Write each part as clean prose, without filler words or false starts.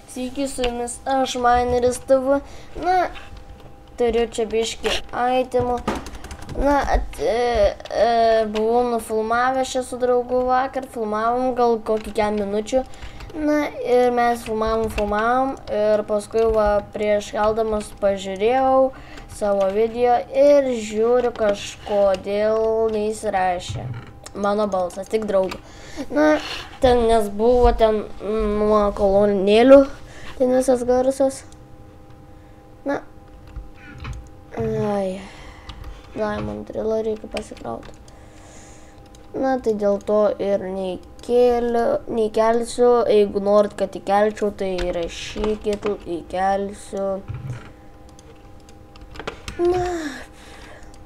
Sveiki, su jumis aš, Mineris TV. Na, turiu čia biškį aitemų. Na, buvau nufilmavęs čia su draugu vakar, filmavom gal kokį 4 minučių. Na, ir mes filmavom ir paskui va prieš keldamas pažiūrėjau savo video ir žiūriu kažkodėl neįsirašė mano balsas, tik draugo. Na, ten nes buvo ten nuo kolonėlių, ten visas garsas. Na, ai, Diamond Drillą reikia pasikrauti. Na, tai dėl to ir neįkelsiu, jeigu norit, kad įkelčiau, tai rašykit, įkelsiu. Na,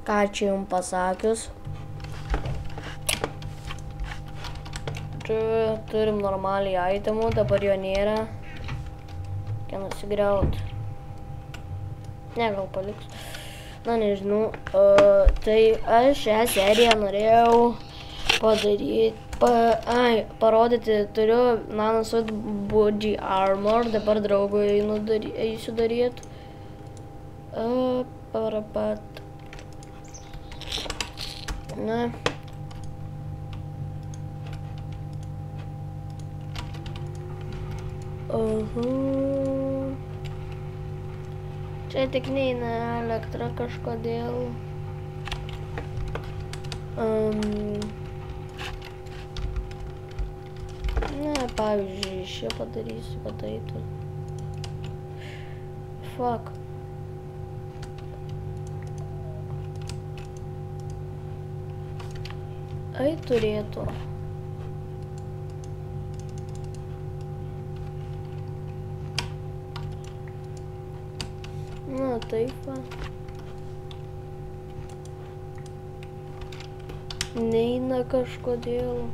ką čia jums pasakius. Čia turim normaliai itemų, dabar jo nėra. Ką nusigriaut. Ne, gal paliks. Na, nežinau. Tai aš šią seriją norėjau parodyti. Turiu Nanosuit Body Armor. Dabar draugui eisiu daryt. Parapat. Na. Čia tik neina elektra kažkodėl. Ne, pavyzdžiui, šį padarysiu, kad eitų. Fuck. Ai turėtų. Na, taip va. Neina kažkodėl.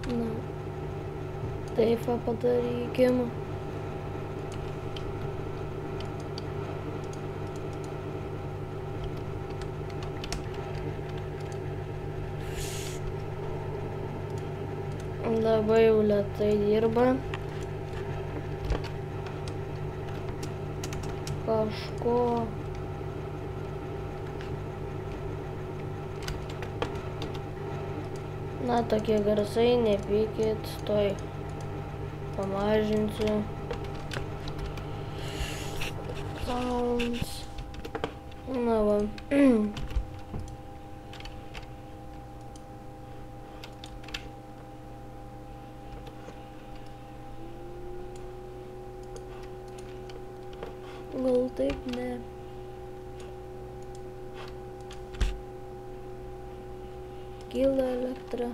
Na, taip va padarykim. Labai jau lėtai dirba. Kažko. Na, tokie garsai, nepykit, toj pamažinsiu. Sounds. Na va. Gal taip, ne. Kyla elektra.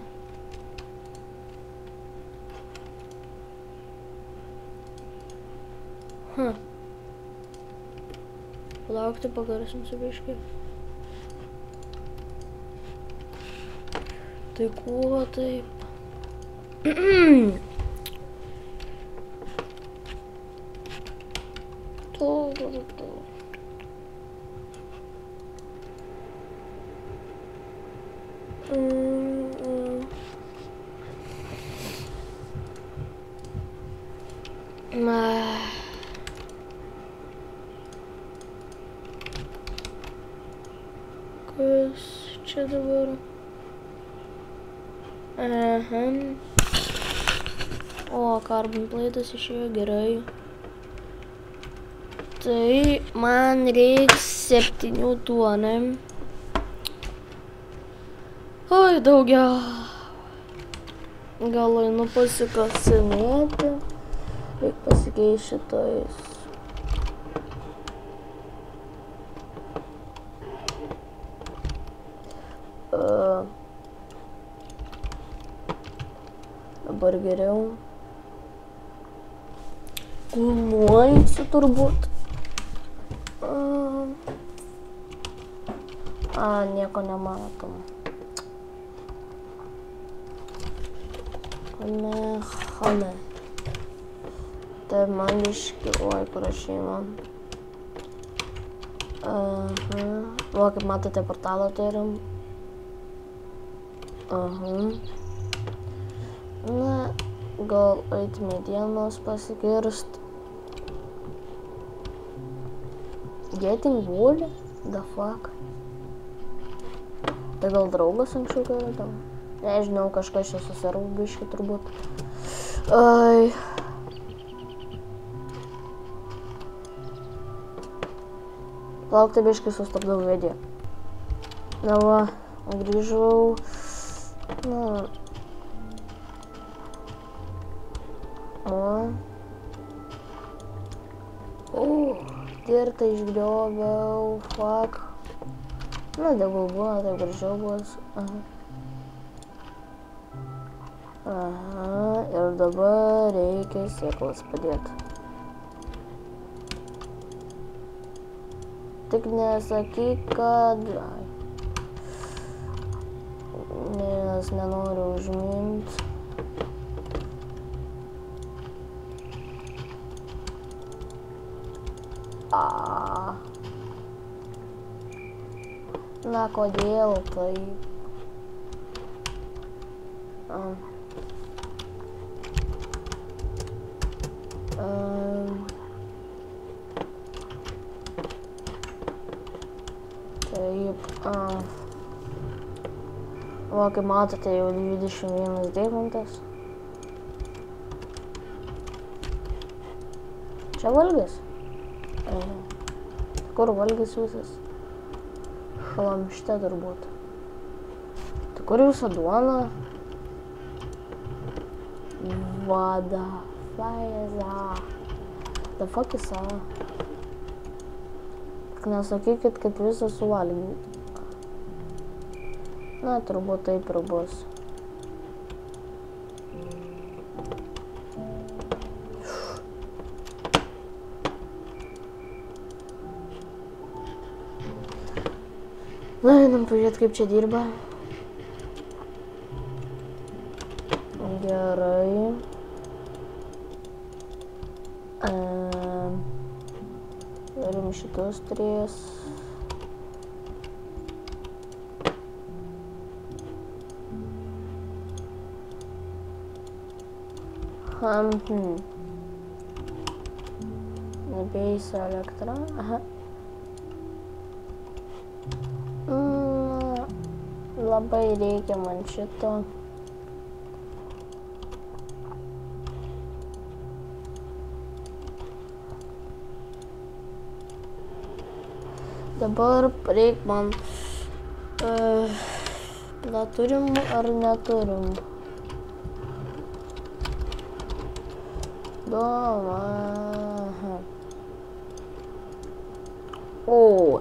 Palaukti, pagarsinsiu biškį. Tai kuo taip? Kas čia dabar? O, carbon plate'as išėjo gerai. Tai man reiks 7 tonų. Oi, daugiau. Gal einu pasikasinėti. Reik pasikeisti šitais. Dabar geriau. Kuluojusi turbūt. Nieko nematom. Hane. Tai man biškį, oi, parašai man. Va, kaip matote, portalą turim. Na, gal eit medienos pasikirst. Getting wool? The fuck? Tai gal draugas anksčiau kėlė? Nežinau, kažkas čia susirau biškį turbūt. Ai. Laukti biškį sustabdau video. Na va, grįžau. Na. Dirtą išgriobiau, fuck. Na, tegul būna, taip gražiau bus. Ir dabar reikia sėklas padėti. Tik nesakyk, kad... Nes nenoriu užminti. Na, kodėl taip? Taip, va, kaip matote, jau 21 deimantas. Čia valgis? Kur valgis visas? Šlamšte turbūt. Tai kur jūsų duona? Vada. Faiza. The fuck is that? Tik nesakykit, kad visą suvalgyti. Na, turbūt taip ir bus. Na, einam pažiūrėti, kaip čia dirba. Gerai. Turim šitus 3. Nebeis elektra. Aha. Labai reikia man šito. Dabar reik man... Turim ar neturim? Doma. O.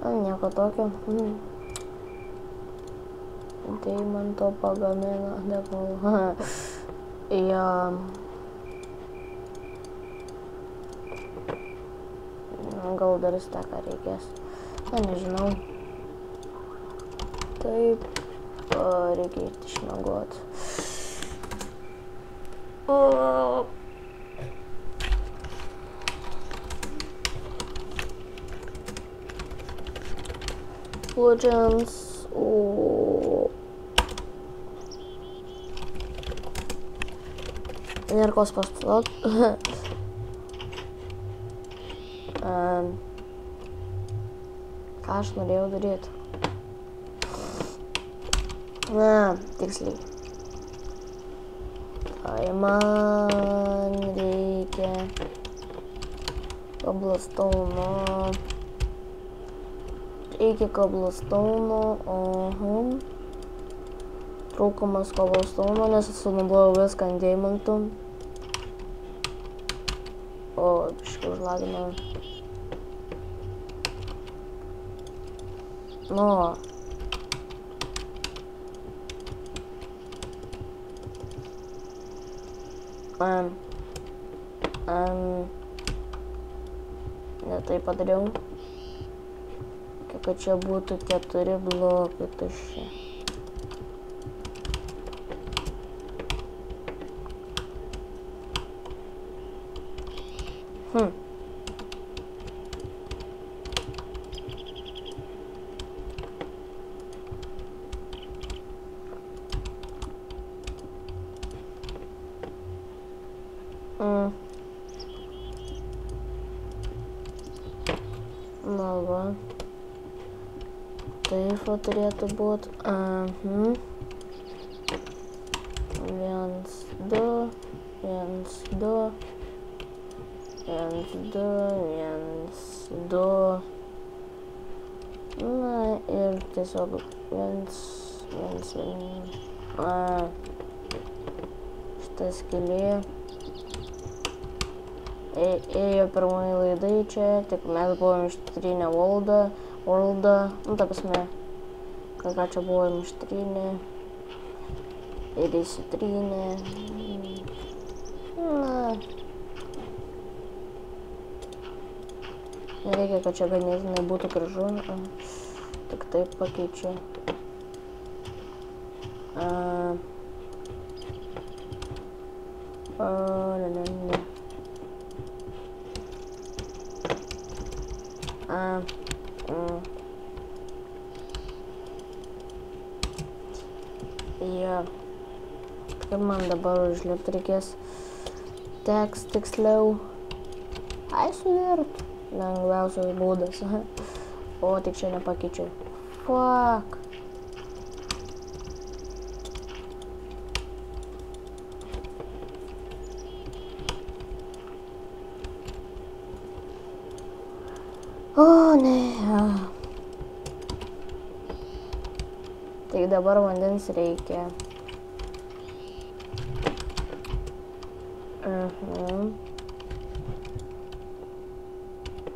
Nieko tokio. Deimanto pagamina. Ja. Gal dar steką reikės. Na, nežinau. Taip. Reikia eiti išmiegot. Legends. Energijos pastot. Ką aš norėjau daryti? Na, tiksliai. Tai man reikia kablastono. Reikia kablastono. Trūkumas kablastono, nes sunaudojau viską ant deimantų. O, biškai užlaginau. Nu. Ne taip padariau. Kad čia būtų 4 blokai tuščia. Na va. Taip va turėtų būt. 1, 2, 1, 2, 1, 2, 1, 2. Na ir tiesiog 1, 1, 1. Šitą skylė. Ėjo pirmąjį laidai čia, tik mes buvom ištrinę worldą, nu ta prasme, ką čia buvom ištrinę ir įsitrynę. Na, nereikia, kad čia ganėtinai būtų gražu, tik taip pakeičiu. Ne. Jo. Kaip man dabar užlipti reikės tekst tiksliau. Ai, suvirt. Lengviausias būdas. O, tik čia nepakeičiau. Fuck. O, ne. Tik dabar vandens reikia.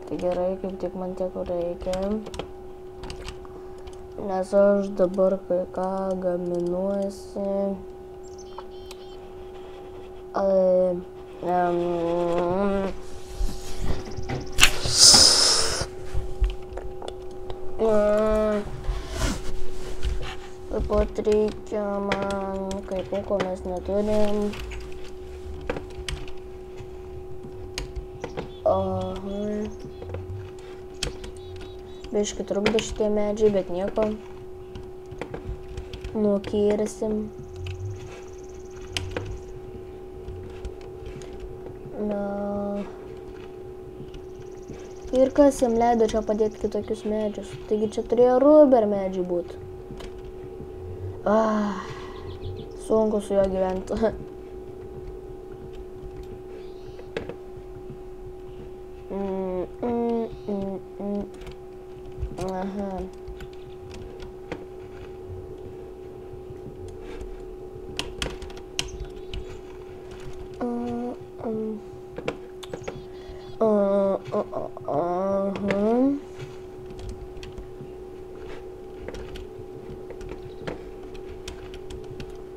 Tai gerai, kaip tik man tiek reikia. Nes aš dabar kai ką gaminuosi. Taip pat reikia man, kaip ko mes neturim. Biškai trukdo šitie medžiai, bet nieko. Nukirsim. Na. Ir kas jam leido čia padėti kitokius medžius? Taigi čia turėjo rubber medžiai būti. Sunku su juo gyventi. Aha.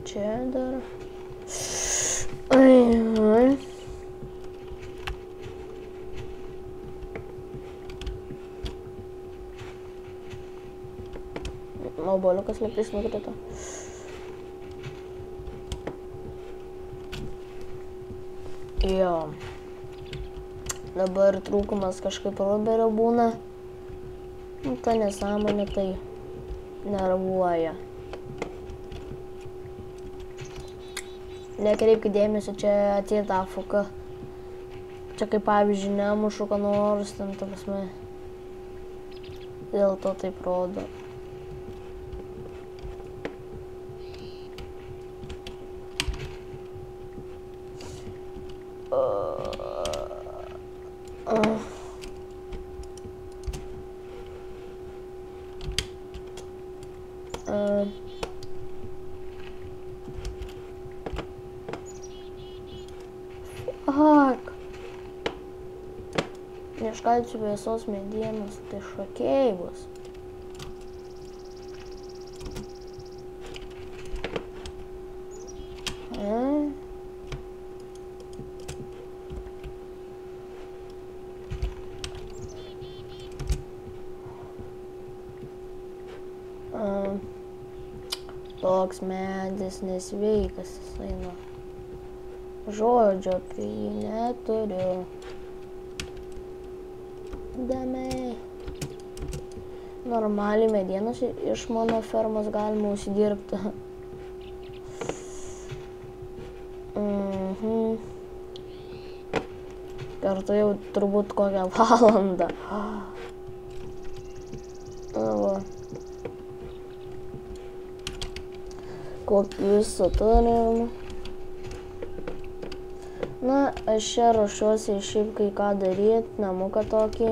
Čia dar. Obuoliukas lygtais nukrito. Jo. Dabar trūkumas kažkaip rubberio būna. Ta nesąmonė tai nervuoja. Nekreipkite dėmesio, čia atėjo ta fuka. Čia kaip pavyzdžiui nemušu ką nors, ten ta prasme. Dėl to taip rodo. Fuck. Neiškalsiu visos medienos, tai šokiai bus. Toks medis nesveikas, jisai nu. Žodžio apie jį neturiu. Dame. Normaliai medienos iš mano fermos galima užsidirbti. Kartu jau turbūt kokią valandą. Na va. Kokius turim. Na, aš čia ruošiuosi šiaip kai ką daryti, namuką tokį.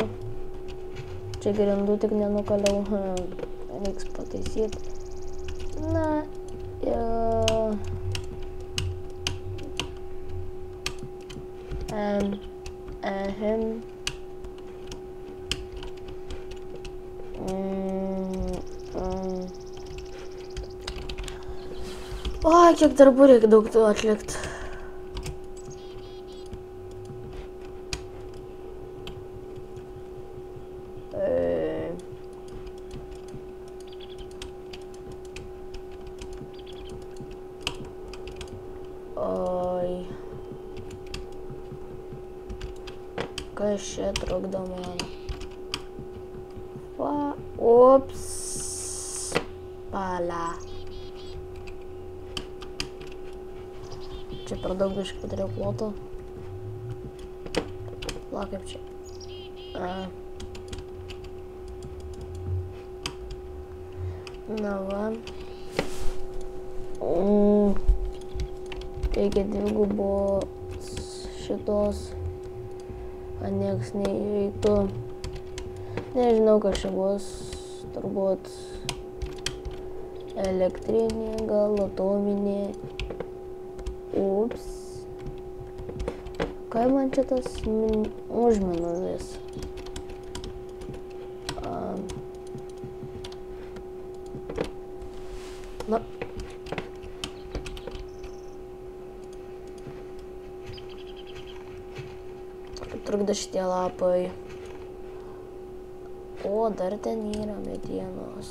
Čia grindų tik nenukaliau, reiks pataisyti. Na, O, kiek darbų reikia daug tų atlikti. Oi. Kas čia trukdo man? Ups. Pala. Čia per daug biškai padariau ploto. La, kaip čia. Na va. Reikia dvigubos šitos. Nieks neįveitų. Nežinau, kas čia bus. Turbūt elektrinė, gal atominė. Ups. Kai man čia tas užminu vis? Na. Trukdo šitie lapai. O, dar ten yra medienos.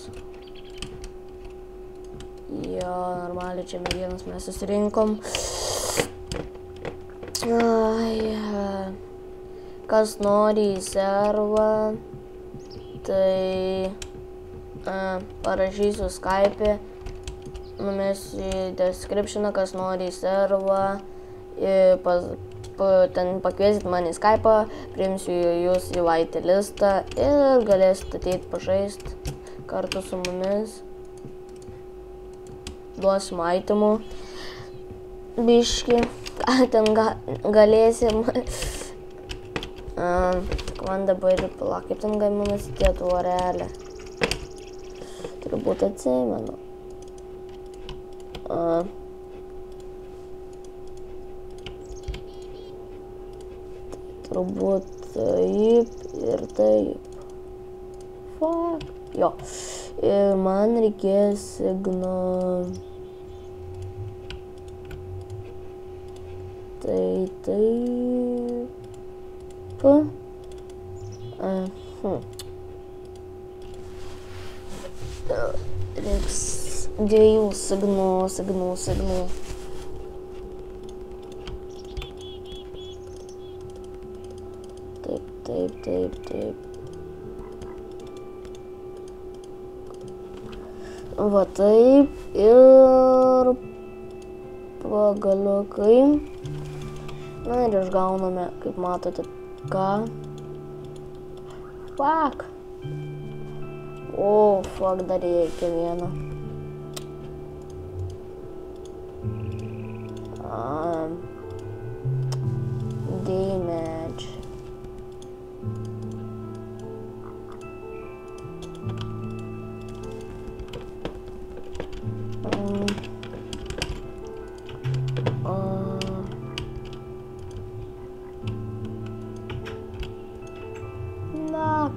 Jo, normaliai čia medienos mes susirinkom. Kas nori į servą, tai parašysiu Skype, numesiu į descriptioną, kas nori į servą, ten pakviesit mane į Skype'ą, priimsiu jūs į whitelistą ir galėsit ateiti pažaist kartu su mumis. Duosim itemų biškį, ten galėsim. Man dabar pala, kaip ten gaminasi tie tvorelė. Turbūt atsimenu. Turbūt taip ir taip. Fuck. Jo. Ir man reikės signal. Taip. Reiks dviejų signalų. Taip. Va taip ir pagaliukai. Na ir išgauname, kaip matote, ką. Fuck. O, fuck, dar reikia vieną. Damage. Knock.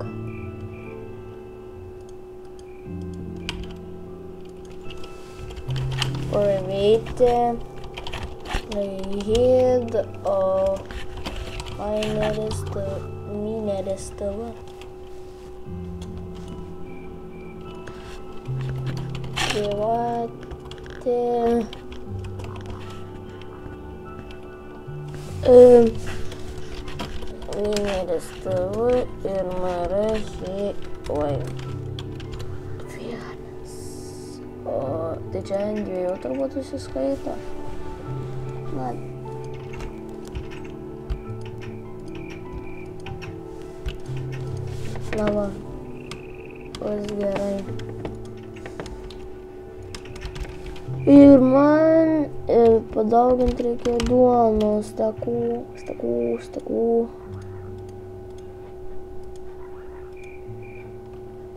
Private hid mineristava. Private Numeris TV ir oi. Vienas. O tai čia ant dviejų turbūt susiskaito. Na. Na va. Bus gerai. Ir man padauginti reikia duonos, stakų.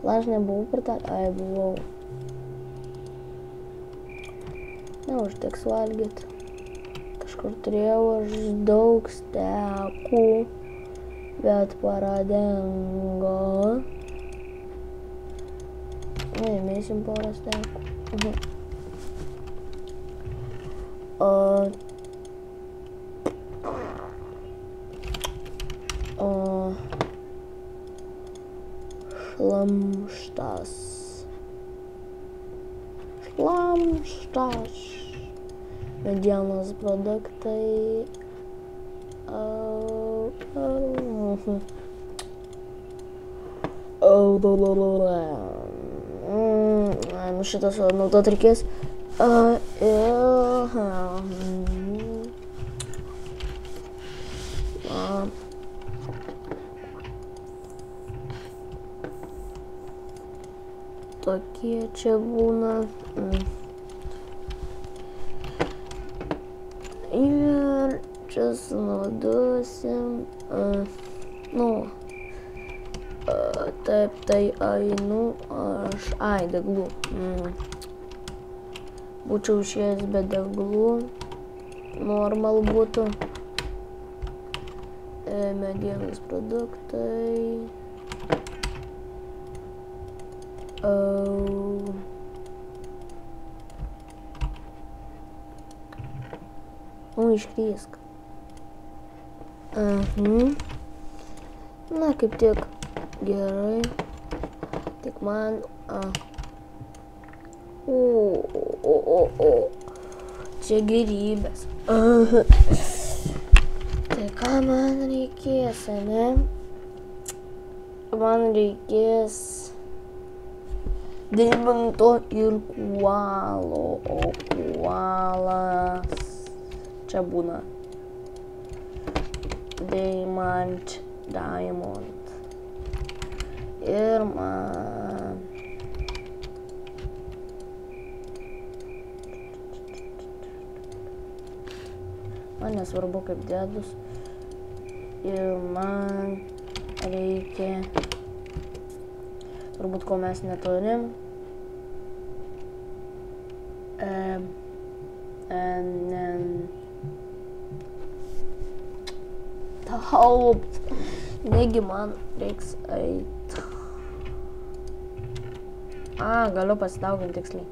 Aš nebuvau per tą, buvau. Neužteks valgyti. Kažkur turėjau aš daug stakų, bet pradengo. Įmėsim porą stakų. Šlamštas. Medienos produktai. Nu šitas naudot reikės. Tokie čia būna. Ir čia sunaudosim. Taip, tai einu aš. Deglų. Būčiau išėjęs be deglų. Normal būtų. Medienos produktai. Iškriesk. Na, kaip tiek gerai. Tik man... Čia gerybės. Tai ką man reikės, ne? Man reikės deimanto ir kualo, o kualas čia būna. Diamond. Ir man... Man nesvarbu kaip dėdus. Ir man reikia... Turbūt ko mes neturim. Negi man reiks eit. Galiu pasidauginti tiksliai.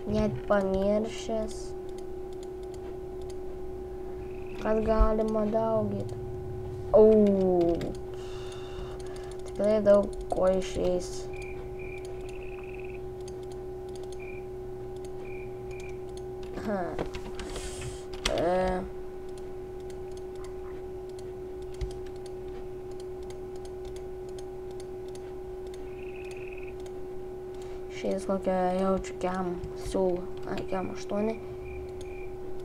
Net pamiršęs, kad galima daugyti. Tikrai daug ko išeis. Išeis kokią jaučiu kem siūlų. Kem 8.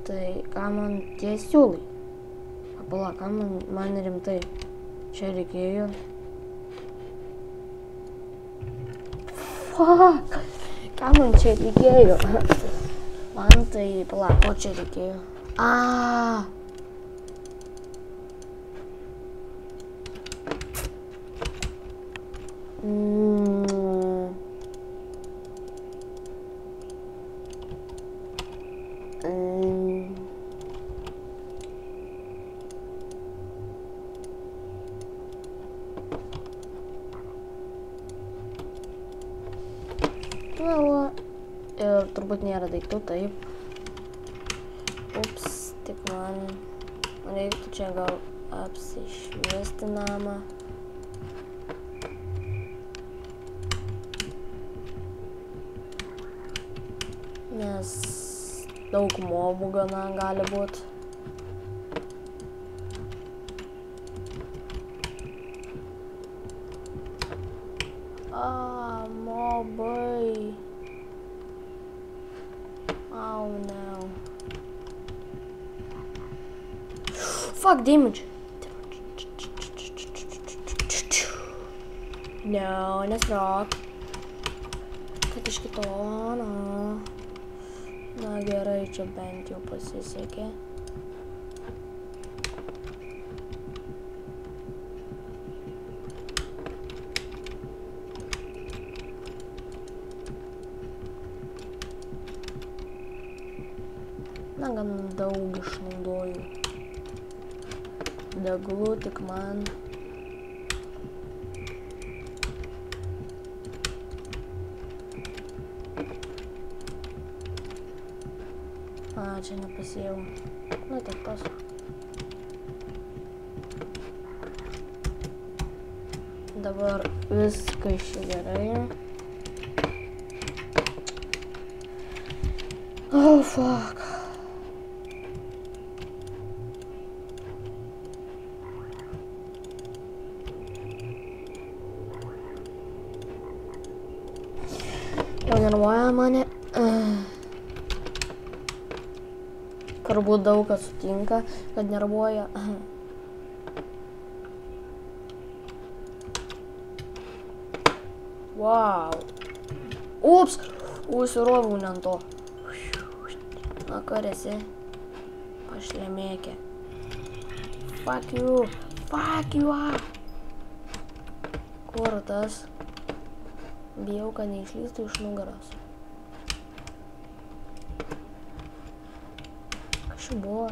Tai ką man tie siūlai? Pala, ką man rimtai? Čia reikėjo. Fuck! Ką man čia reikėjo? Man tai, pala, ko čia reikėjo? Ir turbūt nėra daiktų, taip. Ups, tik man reiktų čia gal apsišviesti namą. Nes daug mobų gana gali būt. Labai. Oh no. Fuck damage. No, nesprok. Kad iš kito, no. Na gerai, čia bent jau pasisekė. Na, gan daug išnaudoju. Deglų tik man. A, čia nepasėjau. Nu, tiek pas. Dabar viskas čia gerai. Oh, fuck. Jau nervuoja mane. Turbūt daug kas sutinka, kad nervuoja. Wow. Ups! Užsiroviau ne ant to. Na, kur esi? Pašlemėkė. Fuck you. Fuck you. Kur tas? Bijau, kad neišlystų iš nugaros. Kas čia buvo?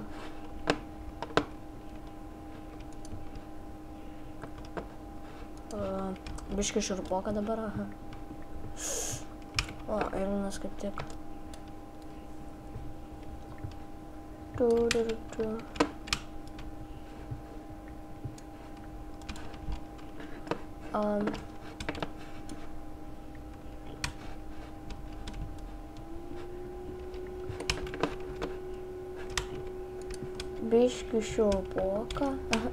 Biški širpoka dabar, aha. O, Eilinas kaip tik. Biški širpoka. Aha.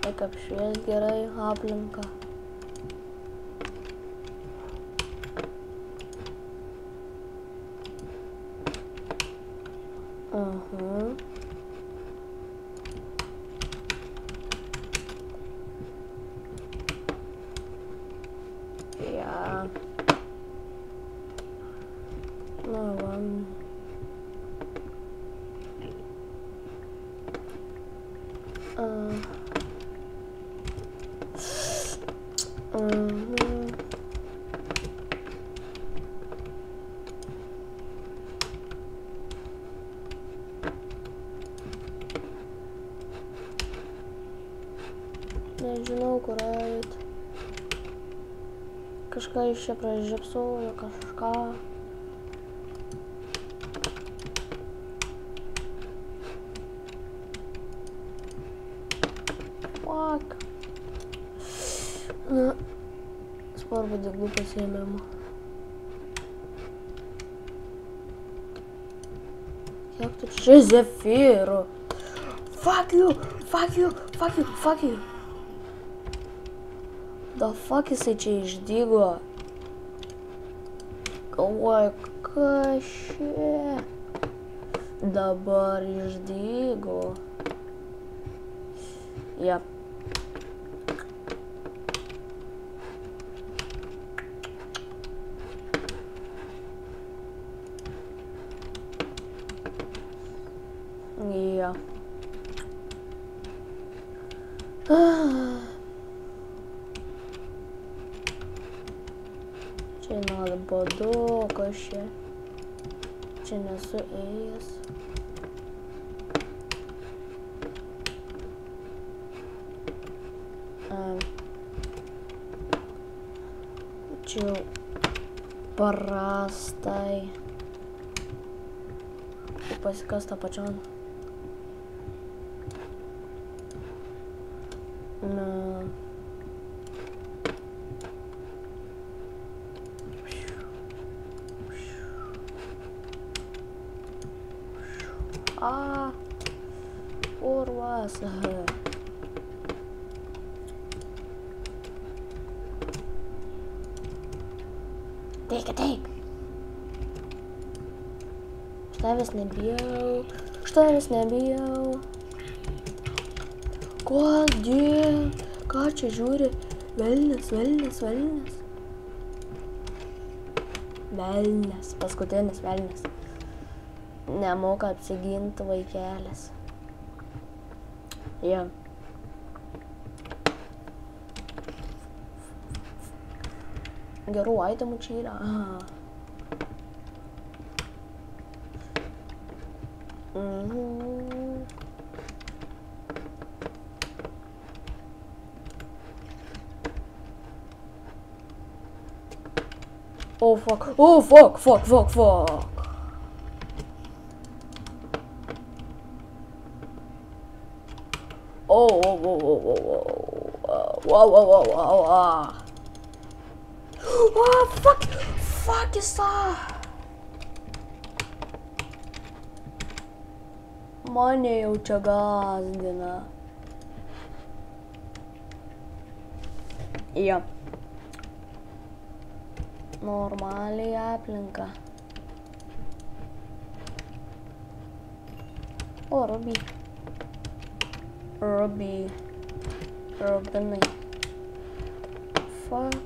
Tik apšvies gerai aplinką. Ja. Na, wann? Nežinau, kur eit. Kažką iš čia pražiopsojo, kažką. Fuck. Na, svarbu deglų pasiėmėm. Kiek tu čia zefyrų? Fuck you, fuck you, fuck you, fuck you. The fuck jisai čia išdygo? Galvoju, kas čia? Dabar išdygo. Jep. Ja. Čia nada badu, kas čia? Čia nesu ėjęs. Čia prastai. Pasikasta pačion. Na. Kurva. juos. Teik, teik. Aš tavęs nebijau. Kodėl? Ką čia žiūri? Velnias. Velnias, paskutinis velnias. Nemoka apsiginti vaikelis. Jo. Gerų aitemų čia yra. Oh fuck. Wow. Oh, fuck jis tą. Mane jau čia gazdina. Jo. Normaliai aplinka. O, Robinai. Fuck.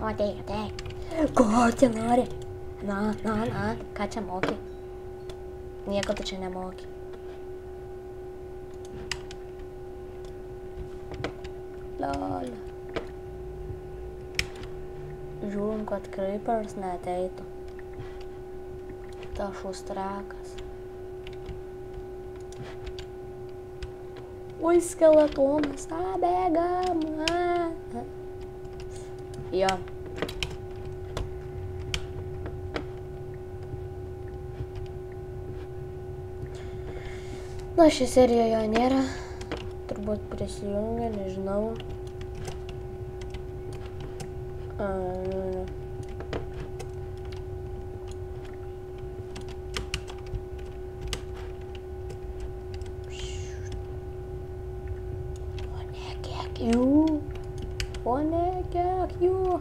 Ateik. Ko čia nori? Na, ką čia moki? Nieko tu čia nemoki. Lol. Žiūrim, kad creepers neateitų. Ta šustrakas. Oi, skeletonas, bėgam. Jo. Na, ši serija jo nėra. Turbūt prisijungia, nežinau. O ne, kiek jų.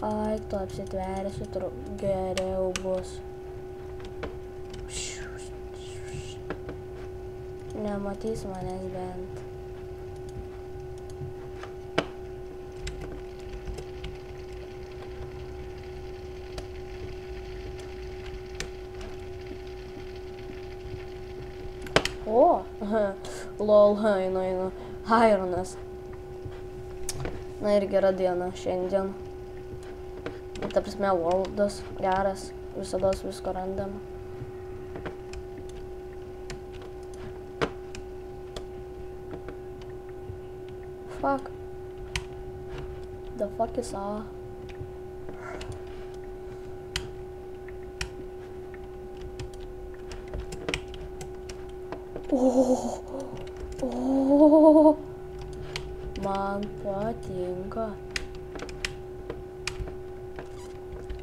Ai, tu apsitversi, geriau bus. Nematys manęs bent. O, lol, einu. Ironas. Na ir gera diena šiandien. Ta prasme, worldas geras, visados visko randam. Fuck. The fuck is all? Oh. Man patinka.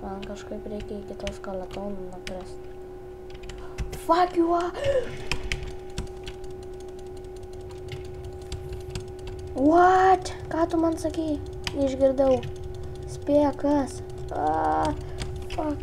Man kažkaip reikia iki tos skeletonų nukrist. Fuck you! What? Ką tu man sakei? Neišgirdau. Spėja kas? Fuck.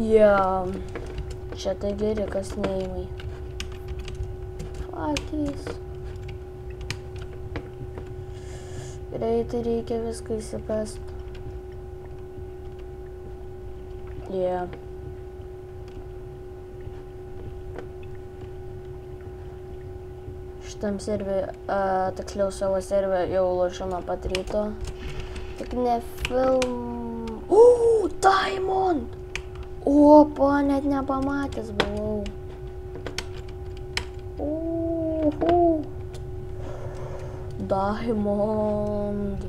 Ja, čia tai geri kasinėjimai. Faktis. Greitai reikia viską įsikasti. Yeah. Šitam serveriui, tiksliau savo serveriui jau lošiu nuo pat ryto. Tik ne film... Diamond! Opa, net nepamatęs buvau. Diamond.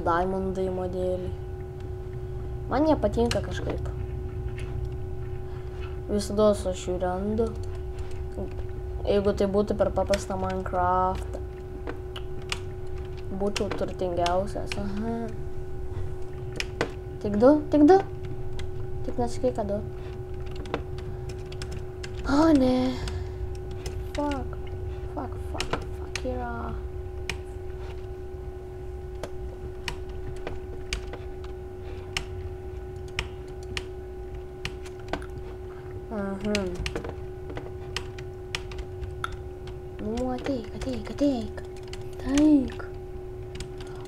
Diamondai modeliai. Man jie patinka kažkaip. Visados aš jų randu. Jeigu tai būtų per paprastą Minecraftą, būčiau turtingiausias. Aha. Tik du? Tik nesakai, kad du. O, ne. Fuck yra. Aha. Nu, ateik. Taik.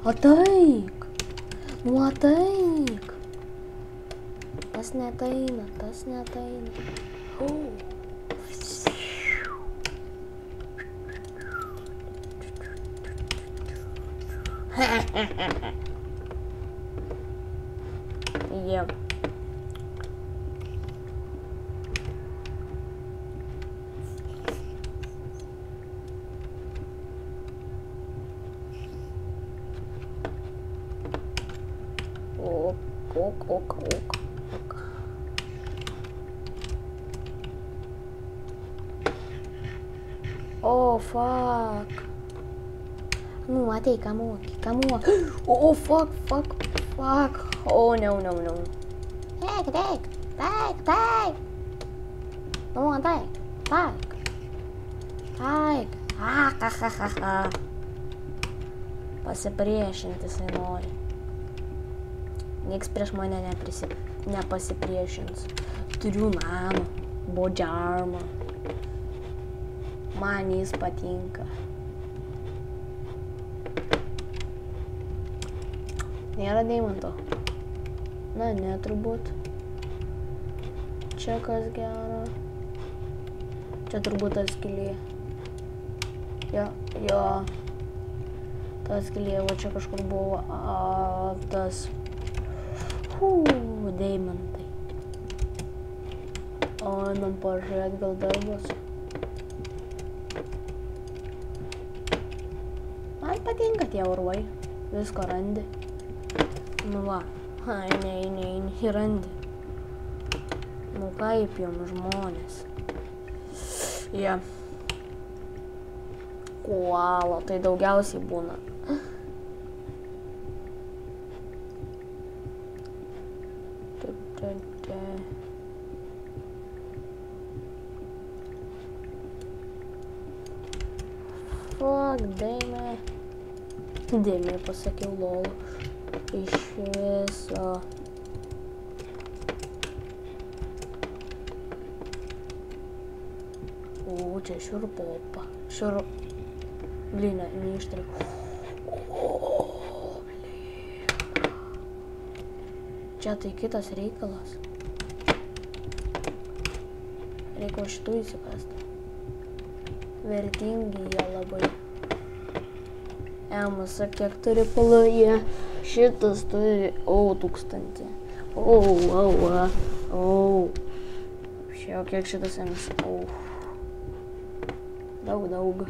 Ataik. Nu, ataik. Tas neateina. Yeah. Ok. Oh, fuck. Nu, ateik, kamuok. Oh, fuck. Oh, no. Taik. Nu, taik. Pasipriešinti jisai nori. Nieks prieš mane nepasipriešins. Turiu namą, bodžiarmą. Man jis patinka. Nėra deimanto. Na, ne, turbūt. Čia kas gero. Čia turbūt tas skylė. Jo. Tas skylė, va čia kažkur buvo. Tas. Deimantai. O, man pažiūrėt, gal dar bus. Man patinka tie urvai. Visko randi. Nu va. Eini, randi. Nu kaip jums žmonės. Jie. Koala, tai daugiausiai būna. Fuck, dėmė pasakiau, lol. Iš viso. Čia šiurpopa. Blina, neištariu. Čia tai kitas reikalas. Reikia šitų įsikasti. Vertingi jie labai. Masa, kiek turi palaje. Šitas turi, 1000. Šiau, kiek šitas Masa. Daug.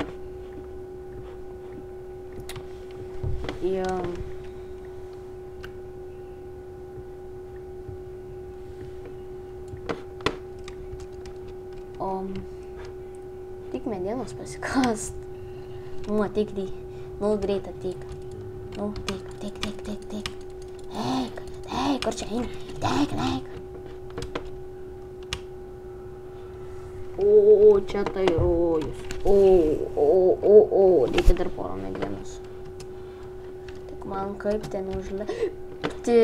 Tik medienos pasikast. Nu, ateik. Nu, greit ateik. Nu, teik. Teik, kur čia eini? Teik. O, čia tai rojus. Reikia dar porą medienos. Tik man kaip ten užlepti.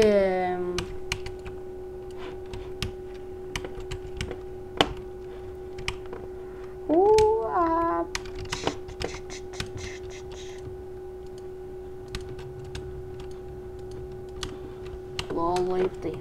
laiptai.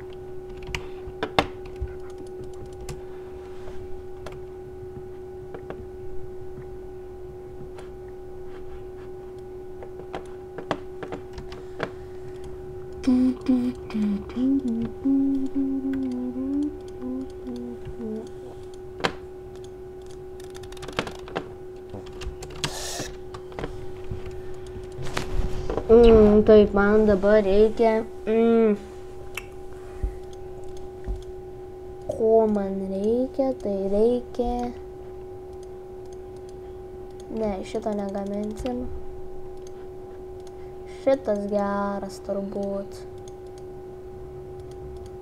Taip, man dabar reikia... Ko man reikia, tai reikia... Ne, šito negaminsim. Šitas geras turbūt.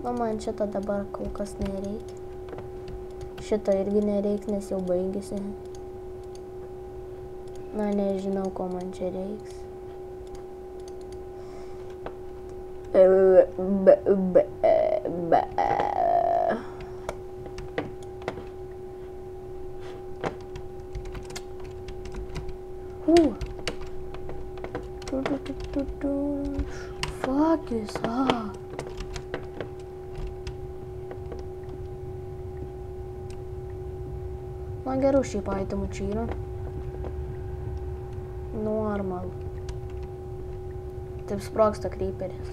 Nu, man šito dabar kol kas nereikia. Šito irgi nereikia, nes jau baigėsi. Na, nežinau, ko man čia reiks. Fuck jūs, Man gerų šiaip itemų čia yra. Normal. Taip sprogsta creeperis.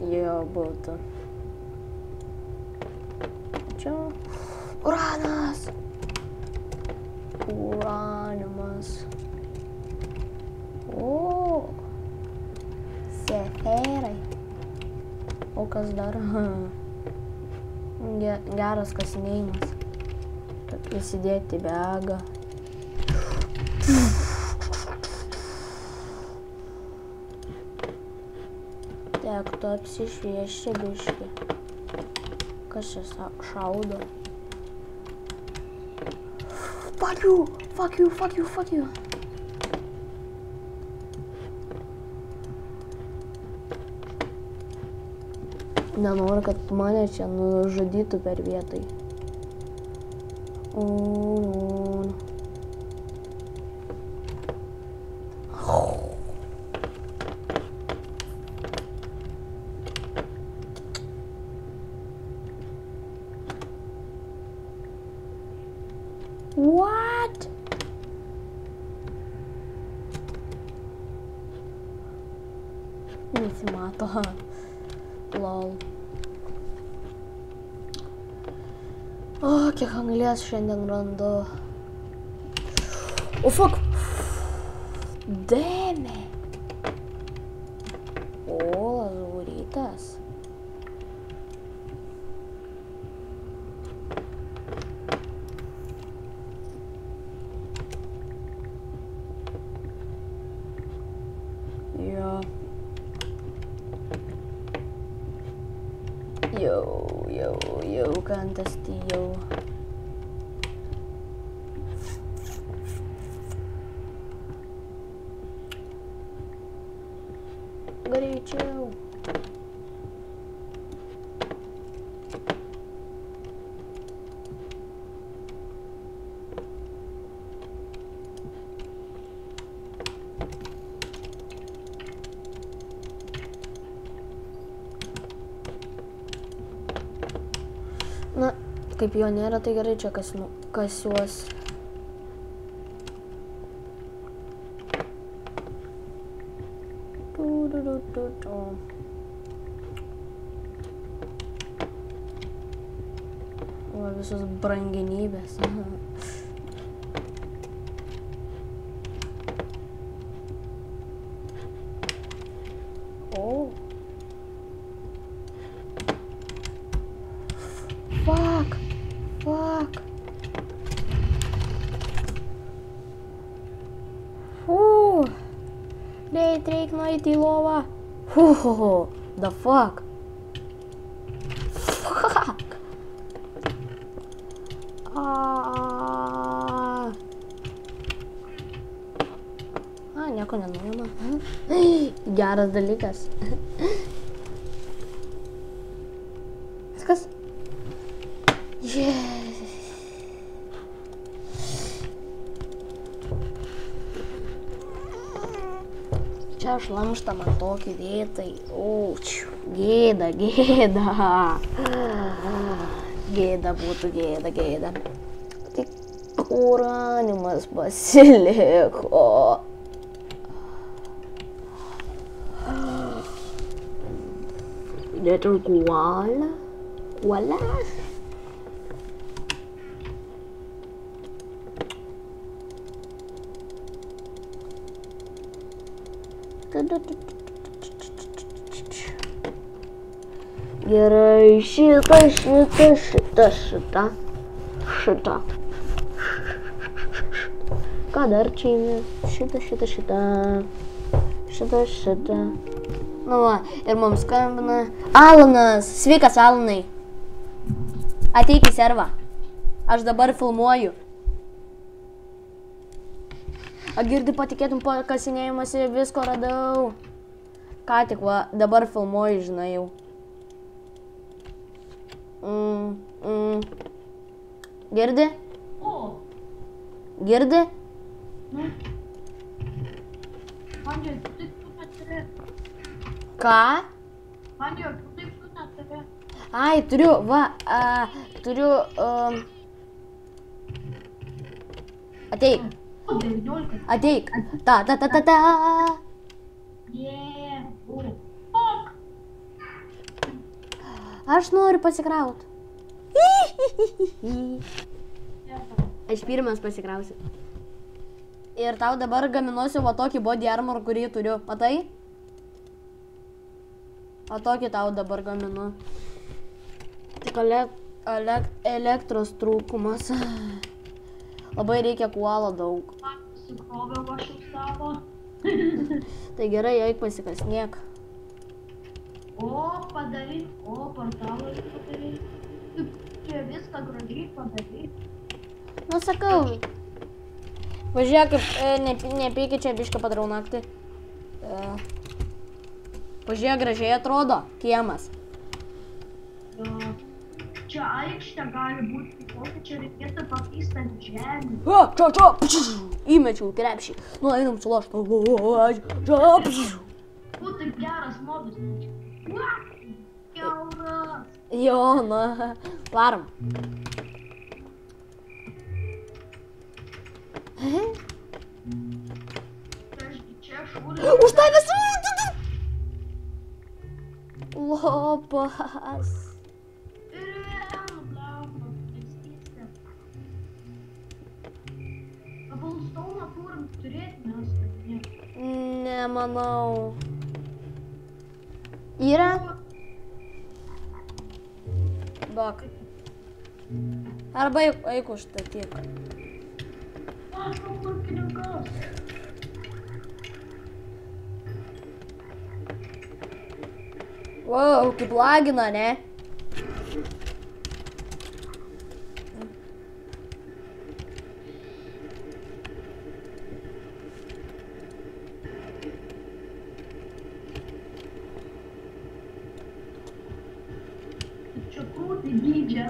Jo, būtų. Čia. Uranas! Uraniumas. O! Seferai. O kas dar? Geras kasinėjimas. Įsidėti begą. Tektų apsišviesti biškį. Kas čia šaudo? Fuck you! Fuck you! Fuck you! Fuck you! Nenoriu, kad mane čia nužudytų per vietai. What? Nesimato. Lol. O, kiek anglies šiandien randu. O, fuck! Dėmė! O, lazūrytas. Jo. Jau, kantasti jau. Greičiau. Na, kaip jo nėra, tai gerai čia kasiuos. O, visos brangenybės. O. Fuck! Reik nueiti į lovą. The fuck? Fuck! Nieko nenuima. Geras dalykas. Viskas? Čia šlamštą man tokį vietai. Gėda, gėda. Gėda būtų, gėda. Tik uraniumas pasiliko. Little koala. Koalas. Gerai, šitą. Ką dar čia įmė? Šitą. Nu va, ir mums skambina Alanas. Sveikas, Alanai. Ateik į servą. Aš dabar filmuoju. Girdi, patikėtum, kasinėjimąsi visko radau. Ką tik va, dabar filmuoju, žinai jau. Girdi? O. Girdi? Andžia, tu taip tu neturi. Ką? Andžia, tu taip tu neturi. Ai, turiu, va, turiu, ateik, O, 19. ateik, ta. Yeah. O. Fuck. Aš noriu pasikraut. Aš pirmas pasikrausiu. Ir tau dabar gaminuosiu va tokį body armor, kurį turiu. Matai? O tokį tau dabar gaminu. Tik elektros trūkumas. Labai reikia koalo daug. Pasikroviau aš jau savo. Tai gerai, eik pasikasniek. O, padaryk. O, portalą padaryk. Čia viską gražiai padaryk. Nu, sakau. Važiuok, nepykit čia bišką padarau naktį. Pažiūrėk, gražiai atrodo kiemas. Jo. Čia aikštė gali būti kokia, čia reikėtų pakeisti ant žemę. Čia. Įmečiau krepšį. Nu, einam sulošt. O, tai geras modus. Kiauras. Jo, na. Varom. Čia šūrė. Už tavęs! Lopas. Ir vėl, blau, neskysti. Kabulstauną turim turėti mes, tai ne. Nemanau. Yra? Duok. Arba eik užstatyk. Aš purkininkas. Wow, kaip lagina, ne? Čia krūtai dydžia.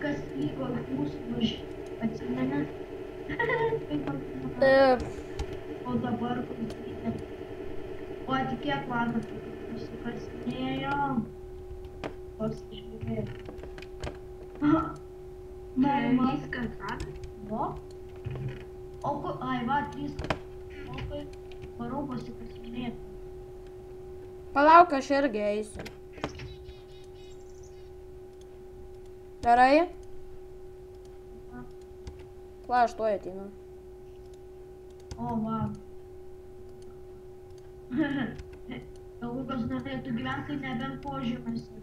Kas vyko mūsų maži. Atsimene? O dabar klausykite. O tikėk vadą, pasikasinėjom. Pasižiūrėk. Viską atradę? O? Ai, va, 3. O kai varau pasikasinėti. Palauk, aš irgi eisiu. Gerai? Va, aš tuoj ateinu. O, va. Lukas norėtų gyventi nebent požemėse.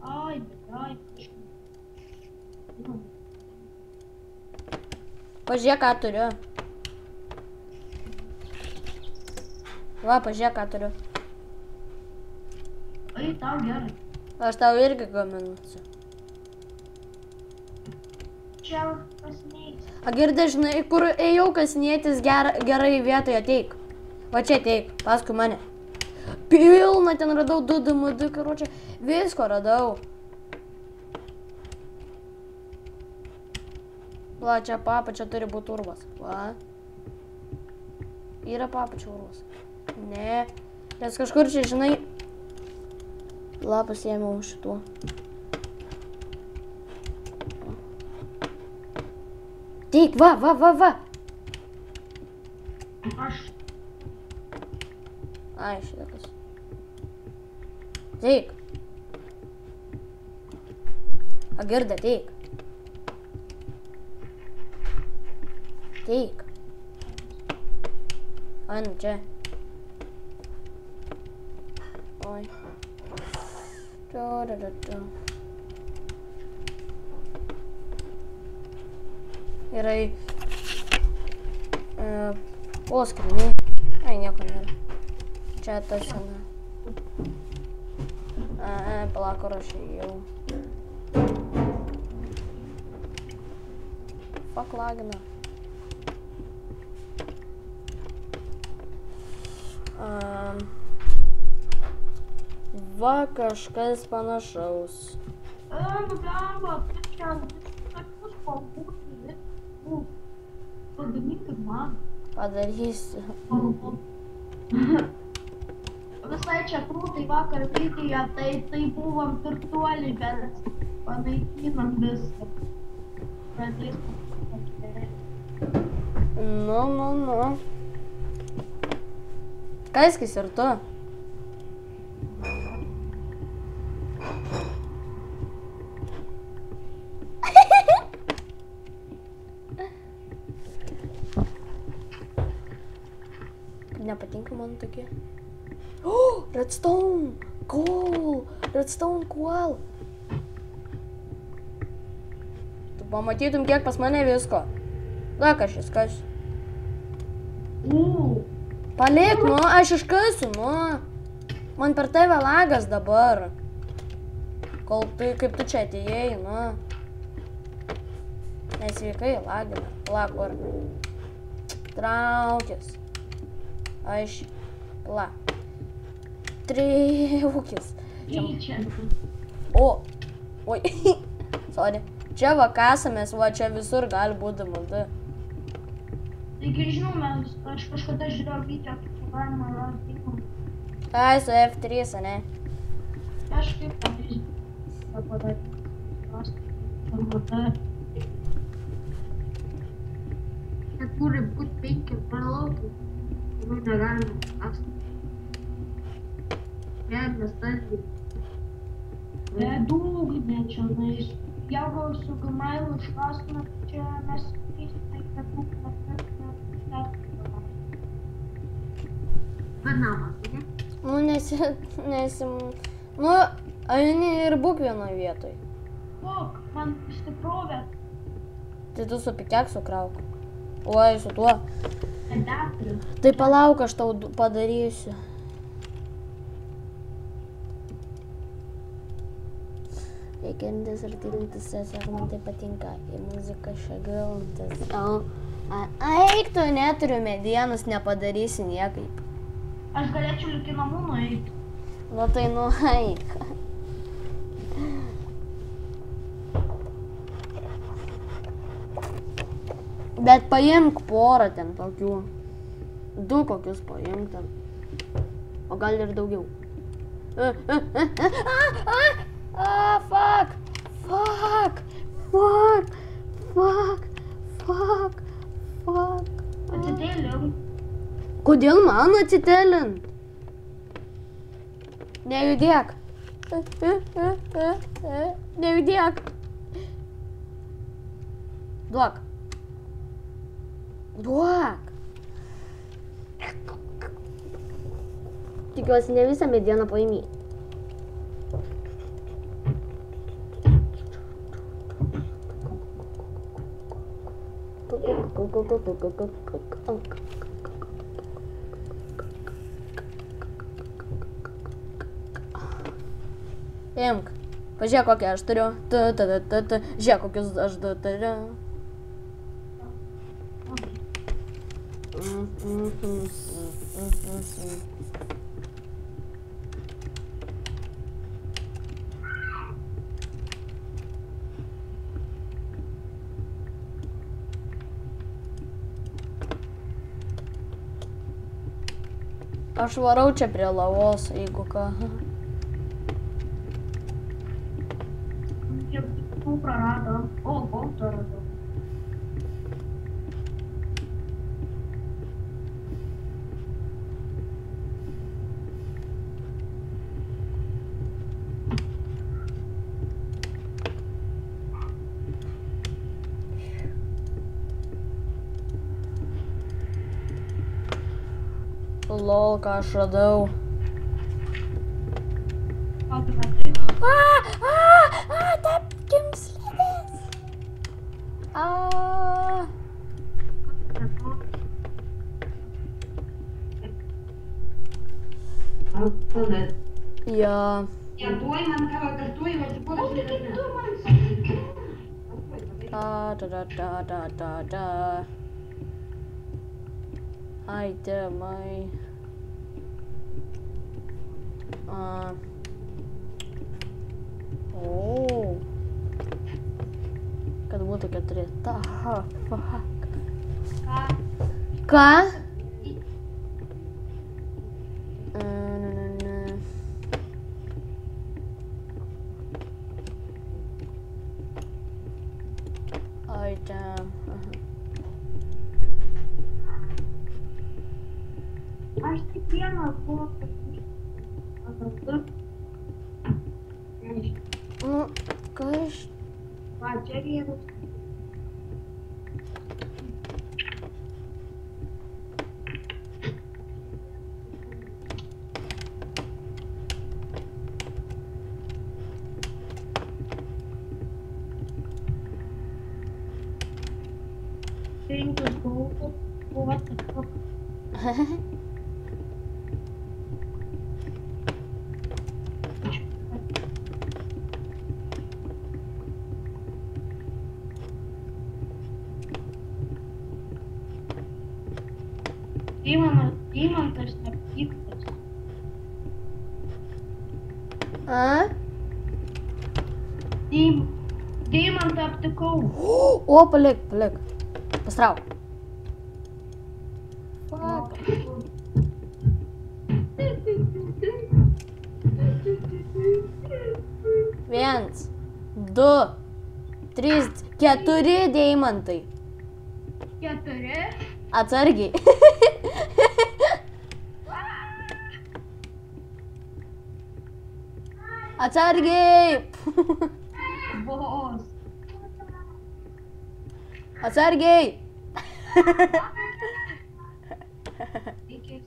Ai, kažkaip. Pažiūrėk, ką turiu. Va, pažiūrėk, ką turiu. Ai, tau gerai. Aš tau irgi gaminusiu. Čia kasinėjus. A, girdi, žinai, kur ėjau kasinėtis gerai vietoje, ateik. Va čia ateik, paskui mane. Pilna, ten radau 2 DMD, karočią. Visko radau. Va, čia papačia turi būti urvas. Va. Yra papačia urvas. Ne. Nes kažkur čia, žinai, lapas ėmiau šituo. Teik, va. Aš. Ai, šitakas. Teik. Agirda, teik. Teik. Ai, nu čia. Oi. Gerai. O, skryniai. Ai, nieko nėra. Čia ta sena. Palauk, kur aš jau. Fuck, lagina. Va, kažkas panašaus. Nu, blemba, čia tokius pabūti. Pagamykit man. Padarysiu. Visai čia krūtai vakar vytyje, tai buvom turtuoliai, bet panaikinam viską. Pradės pakėlė. Nu. Kaiskis ir tu. Nepatinka man tokie. Oh, redstone! Coal! Redstone coal! Tu pamatytum, kiek pas mane visko. Da, kažkas. Palik, nu, aš iškasiu, nu. Man per tave lagas dabar. Kol tu, kaip tu čia atėjai, nu. Nesveikai, lagina. Lagur. Traukis. Aš. La. Triukis. O. Oi. Sorry. Čia va kasamės, va čia visur gali būti mada. Taigi žinau, aš kažkada žiūrėjau video, kaip galima rasti. Ai, su F3, ne? Kažkaip padaryti. Čia turi būti 5 paralaukiai. Nu, negalima rasti. Mes tarkim. Dugne čia, nais. Jeigu su Gmailu iškastume, čia mes keistai, kad dugne tarkim. Per namas, ne? Nu, nu, eini ir būk vienoje vietoje. Buk, man stiprovė. Tai tu su pikeksu krauk. Oi, su tuo. Adapteriu. Tai palauk, aš tau padarysiu. Veikiantis ir tylintis, tiesiog man tai patinka. Į muziką šagilantis. Eik, tu neturiu medienos, nepadarysi niekaip. Aš galėčiau iki namų nueiti. Nu tai nueik. Bet paimk porą ten tokių. 2 kokius paimk ten. O gal ir daugiau. Fuck. Atsidėliau. Kodėl man atsitelint? Nejudėk. Nejudėk. Duok. Tikiuosi, ne visą medieną paimį. Imk. Pažiūrėk, kokią aš turiu. Žiūrėk, kokius aš turiu. Aš varau čia prie lavos, jeigu ką. Kiek tų prarado. O, boltą radau. Lol, ką aš radau. Ką tu radai? Taip, gimslės. Jo. Ja tuoj man tavo kartuoju, atsipuolas ir tu man Da. Aitemai. Kad būtų 4. Fuck. Ką? Item. Aš tik vieną blotą atrandu. Nu, kas? Va, čia vienas. Penkios boltos. What the fuck? Deimantas nepyktas. Deimantą aptikau. O, palik. Pastrauk. Fuck. 1, 2, 3, 4 deimantai. 4. Atsargiai. Atsargiai. Vos. Atsargiai. Reikės.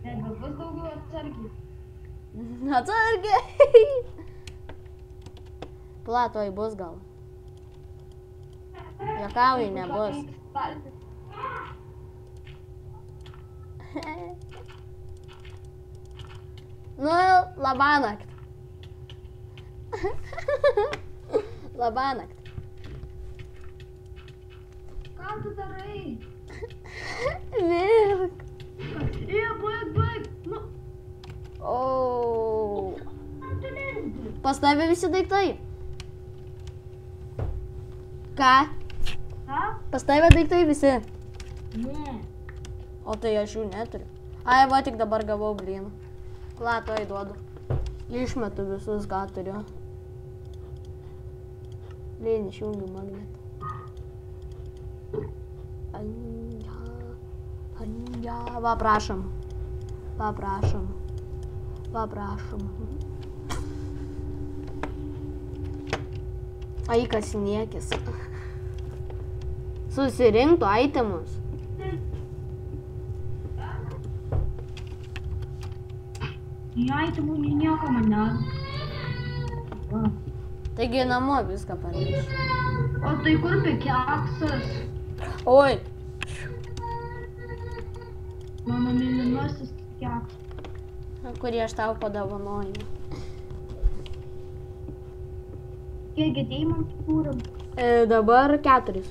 Nebebus daugiau atsargiai. Atsargiai. Platoj bus gal. Juokauju, nebus. Nu, labanakt. Labanakt. Ką tu darai? Mirk. Baig. Nu, O. tu lindi. Pas tave visi daiktai. Ką? Ką? Pas tave daiktai visi. Ne. O tai aš jų neturiu. Ai, va tik dabar gavau blynų. Platoj duodu. Išmetu visus, ką turiu. Blyn, išjungiu magnetą. Anja. Va, prašom. Ai, kasiniekis. Susirinktų itemus. Itemų nieko man nėra. Va. Taigi namo viską panešiu. O tai kur pikeksas? Oi. Mano mylimiausias pikeksas. Kurį aš tau padovanoju. Kiekgi deimantų turim? Dabar 4.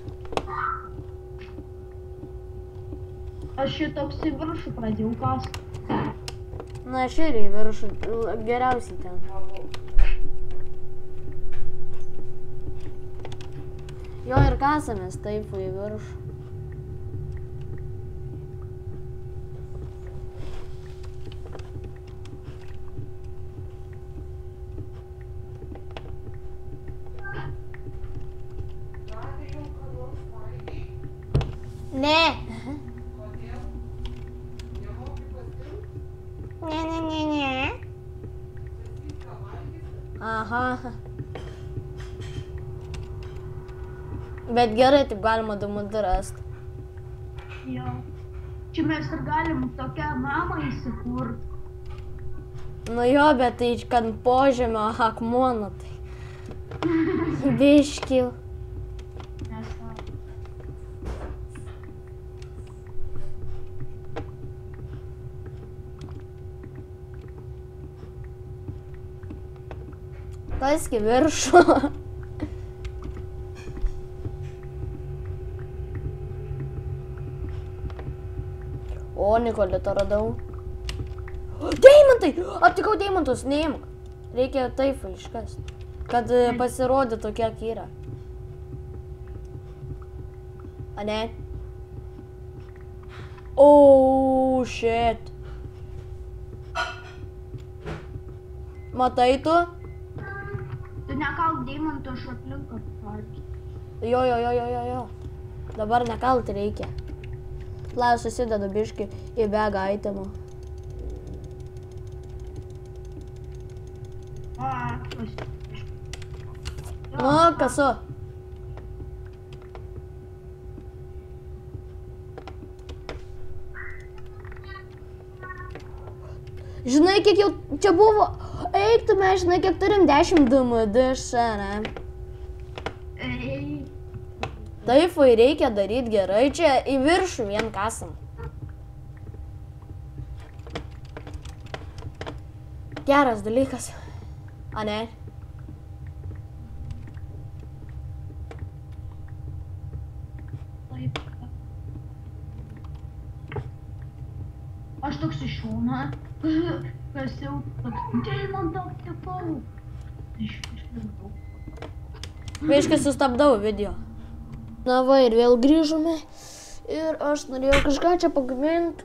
Aš šitoks į viršų pradėjau kasti. Na, aš ir į viršų. Geriausiai ten. Jo ir kasamės taip į viršų. Ne. Ne. Aha. Bet gerai, taip galima dumantį rasti. Jo. Čia mes ir galim tokią namą įsikurti. Nu jo, bet tai kad požemio akmuono, tai biški. Kaski viršų. O, Nikolito radau. Deimantai! Aptikau deimantus, neimk. Reikia taip iškasti, kad pasirodytų kiek yra. A ne? Oh, shit. Matai tu? Tu nekalk deimantų, aš aplink apkalti. Jo. Dabar nekalti reikia. La, susidedu biškį į begą itemų. Nu, kasu. Žinai, kiek jau čia buvo? Eik, tu mes, žinai, kiek turim 10 DMD šiandien. Taip, reikia daryti gerai, čia į viršų vien kasam. Geras dalykas. A ne? Taip. Aš toks iš šūna. Kas jau toks deimantą aptikau. Išlindau. Biškį sustabdau video. Na va, ir vėl grįžome. Ir aš norėjau kažką čia pagaminti.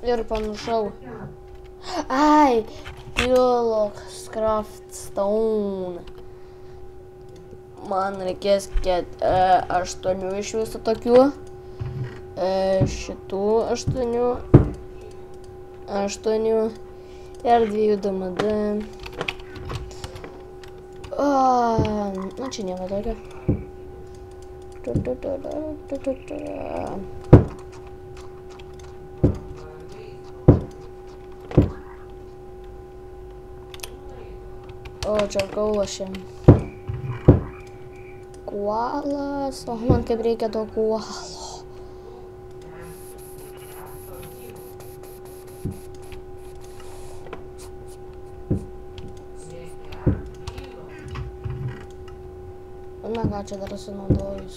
Ir pamiršau. Ai, Pillowcraft Stone. Man reikės 8 iš viso tokių. Šitų 8 ir 2 DMD. Na, čia nieko tokio. O, čia kaulas šiandien. Kualas. O, man kaip reikia to kualo. Na ką, čia dar sunaudojus.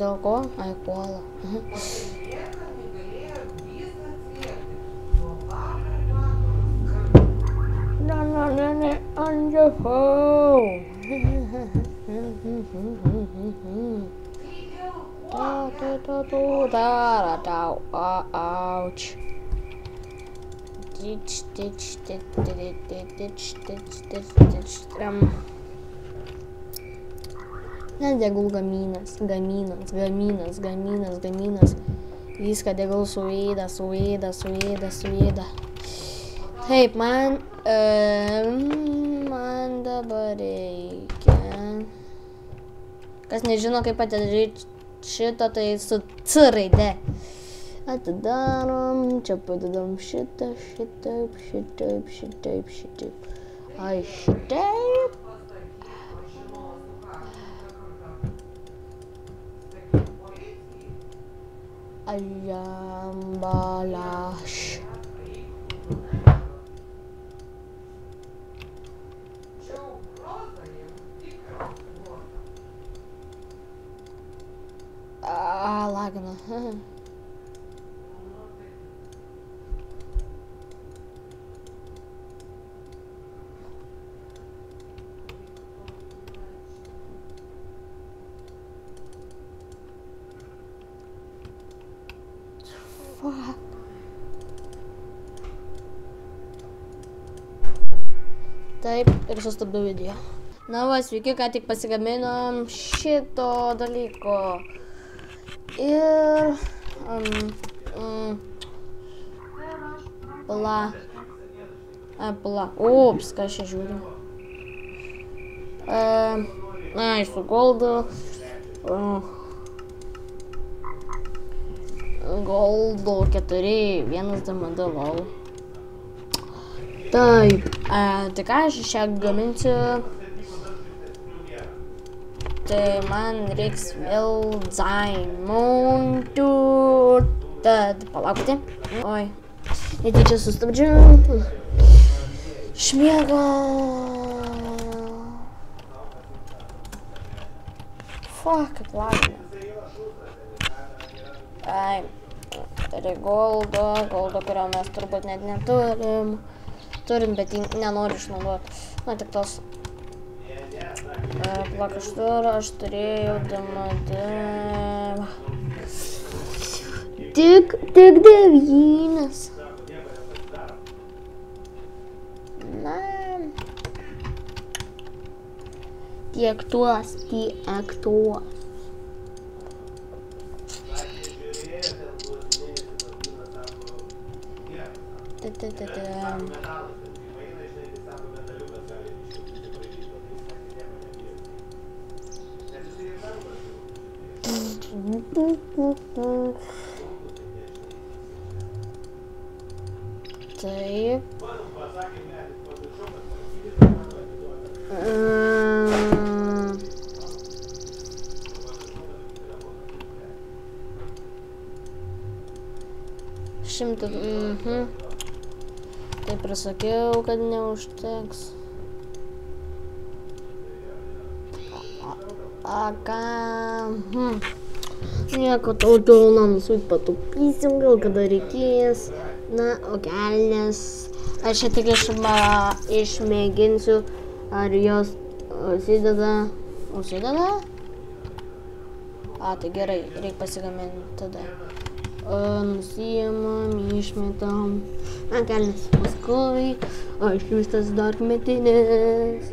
Dėl ko? Ai, kuala. Ne, on your phone. Ouch. Ditch. Net degul gaminas. Viską degul suėda. Taip, man dabar reikia. Kas nežino, kaip atidaryti šitą, tai su C raide. Atidarom, čia padedam šitą, šitaip. Ai, šitaip. Ajambalaš. Lagina. Fuck. Taip, ir sustabdau video. Na va, sveiki, ką tik pasigaminom šito dalyko. Ir... pala. Pala. Ups, ką aš čia žiūriu. Ai, su goldu. Goldo 4, 1 DMD, lol. Taip, tai ką aš čia gaminsiu? Tai man reiks vėl diamondų. Tad, palaukite. Oi, netyčia sustabdžiau. Šmiega. Fuck, kaip lagina. Ai, tai goldo, kurio mes turbūt net neturim. Turim, bet jį nenoriu išnaudoti. Na, tik tos. Plak aš turėjau DMD. Tik 9. Na. Tiek tuos. Taip. Taip ir sakiau, kad neužteks. Nieko tokio, namsui patupysim, gal kada reikės. Na, o kelnes. Aš čia tik išmėginsiu, ar jos užsideda. Užsideda? Tai gerai, reikia pasigaminti tada. Nusiemam, išmetam. Na, kelnes paskui. Aš visas dar metinės.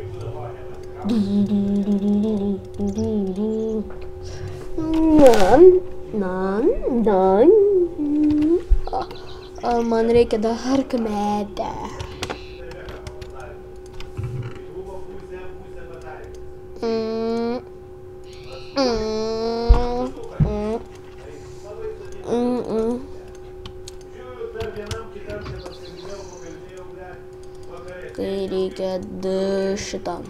Man reikia dar kmetę. Tai reikia šitam.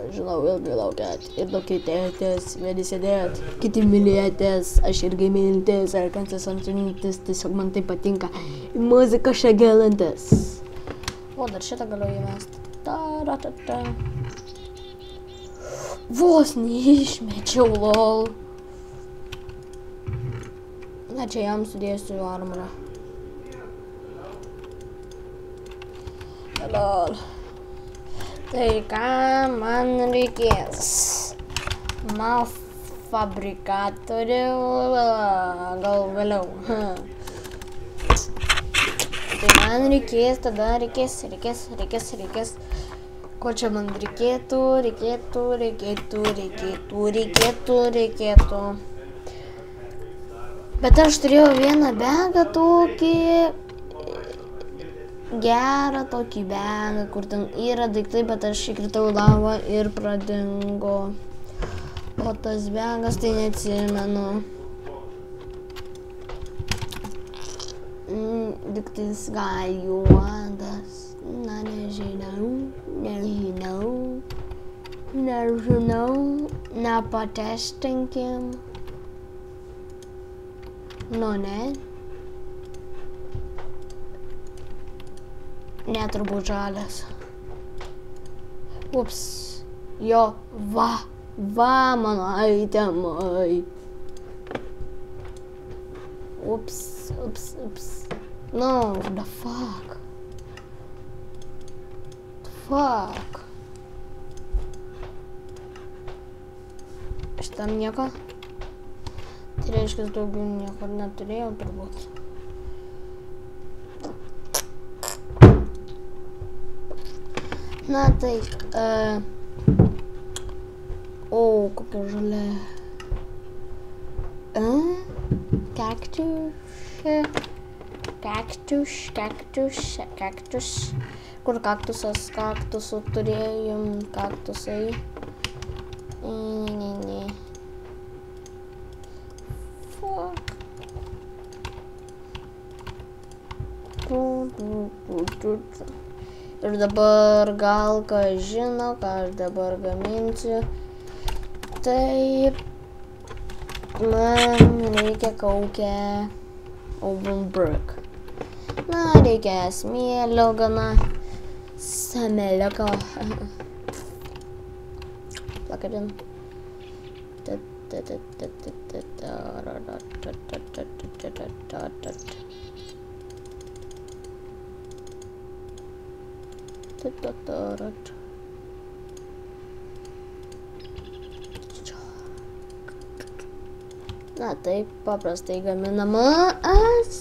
Žinau, ilgai laukėt ir daug kitėtės, vieni sėdėt, kiti mylėtės, aš irgi mylintis, ar kantis antrintis, tiesiog man tai patinka. Muzika šia gelantis. O, dar šitą galiu įmesti. Vos neišmečiau, lol. Na, čia jam sudėsiu armorą. Lol. Tai ką man reikės? Fabrikatorių, gal vėliau. Tai man reikės, tada reikės. Ko čia man reikėtų? Bet aš turėjau vieną begą tokį gerą tokį begą, kur ten yra daiktai, bet aš įkritau į lavą ir pradingo. O tas begas tai neatsimenu. Diktais gal juodas. Na, nežinau. Nepatestinkim. Nu, ne. Neturbūt žalias. Ups. Jo, va mano itemai. Ups. No, the fuck. Fuck. Šitam nieko. Tai reiškia, daugiau nieko neturėjau turbūt. Na tai, kokia žalia. Kaktus. Kur kaktusas, kaktusų turėjom, kaktusai. Ne. Fuck. Ir dabar gal kas žino, ką aš dabar gaminsiu. Taip. Man reikia kaukę Ovenbrook. Na, reikia smėlio gana. Smėlioko. Plakadin. Na, taip paprastai gaminamas.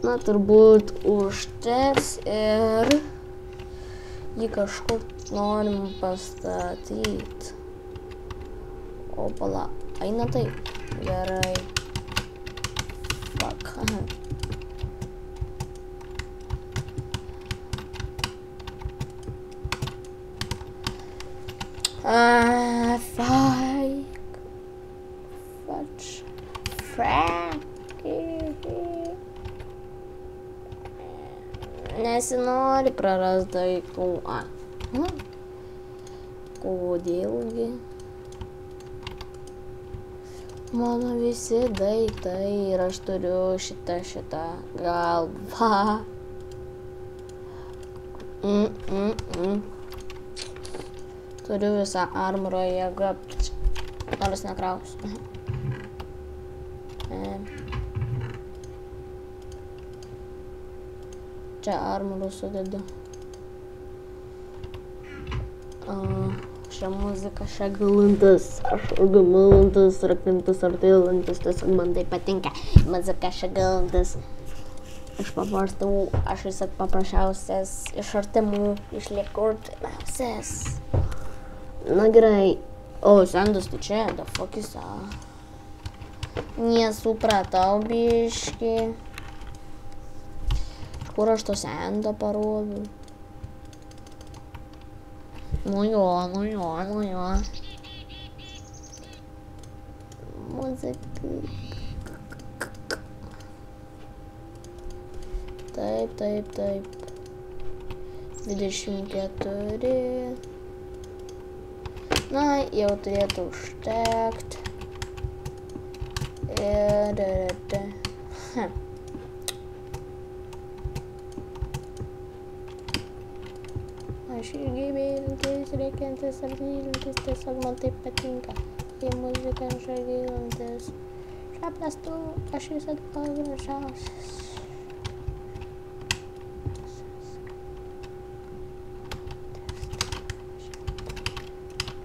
Na, turbūt užteks ir jį kažkur norim pastatyti. O, pala, eina taip. Gerai. Fuck. Nesinori prarast daiktų. Kodėlgi? Mano visi daiktai ir aš turiu šitą galvą. Turiu visą armoro jėgą. Nors nekrausiu. Čia armorų sudedu. Šią muziką, šią galantas, aš galantas, rakintas, artilantas, tiesiog man tai patinka. Muzika, šią galantas. Aš visat paprasčiausias, iš artimų, iš liekurtimiausias. Na gerai. O, sendas tai čia, the fuck is that? Nesupratau biškį. Kur aš to sendą parodu? Nu jo. Muzika. Taip. 24. Na, jau turėtų užtekt. Aš irgi mylintis, reikiantis ar mylintis, tiesiog man taip patinka. Kai muzika aš mylintis. Šaplas tu, aš visat pagražiausias.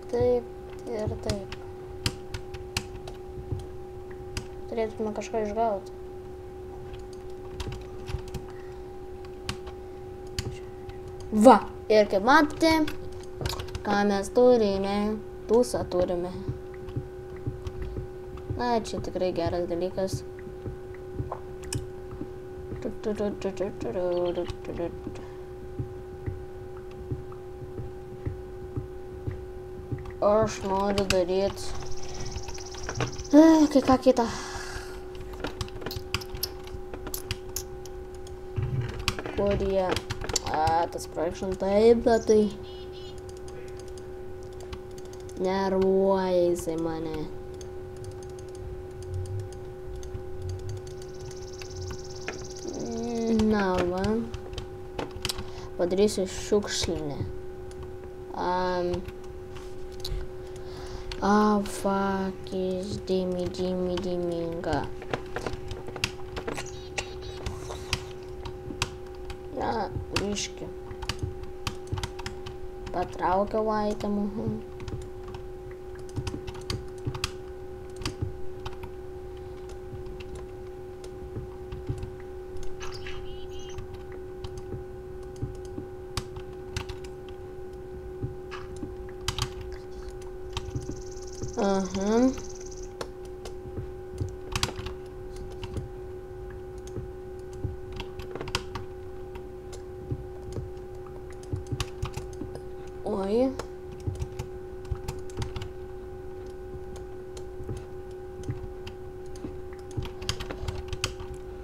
Taip ir taip. Turėtume kažką išgauti. Va! Ir kaip matote, ką mes turime, tūsą turime. Na, čia tikrai geras dalykas. Aš noriu daryti kai ką kitą. Kurie tas projekšan taip, bet tai nervuoja jisai mane. Na va, padarysiu šiukšlinę. Fuck is Diminga. Na, biški. Patraukiau aitemų. Aha. Oi.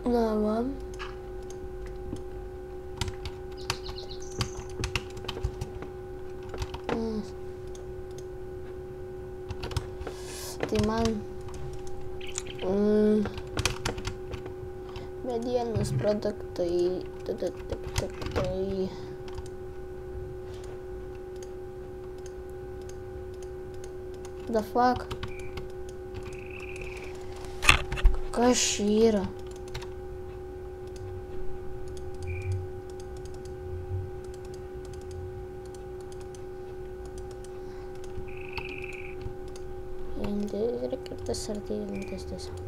Na va. Tai man medienos produktai. The fuck? Kas yra? Reikia tas artėjantis tiesiog.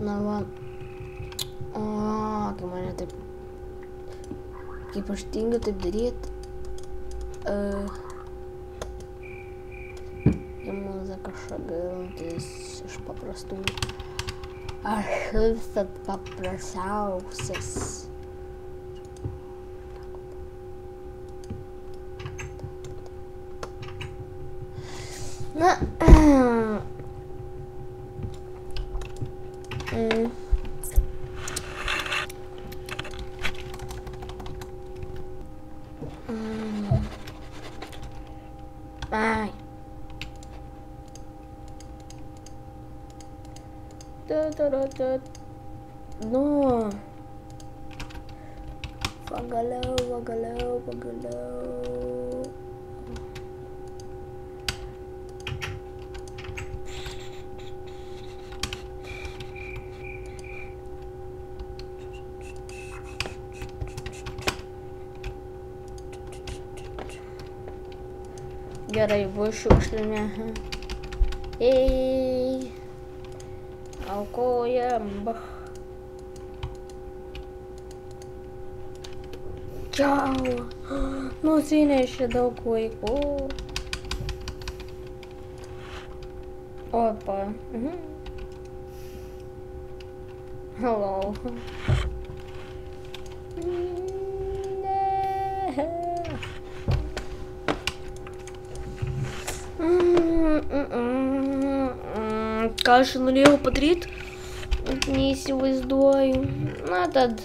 Na va. O, kai mane taip... Kaip aš tingiu taip daryt. Į muziką šagantis iš paprastų. Aš visat paprasčiausias. Na, ai. Nu. Pagaliau. Gerai, buvo šiukšlinė. Ei. Aukojam. Čiau. Nusinešė daug vaikų. Opa. Hello. Ką aš norėjau padaryti, neįsivaizduoju. Na tad,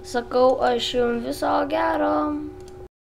sakau aš jums viso gero.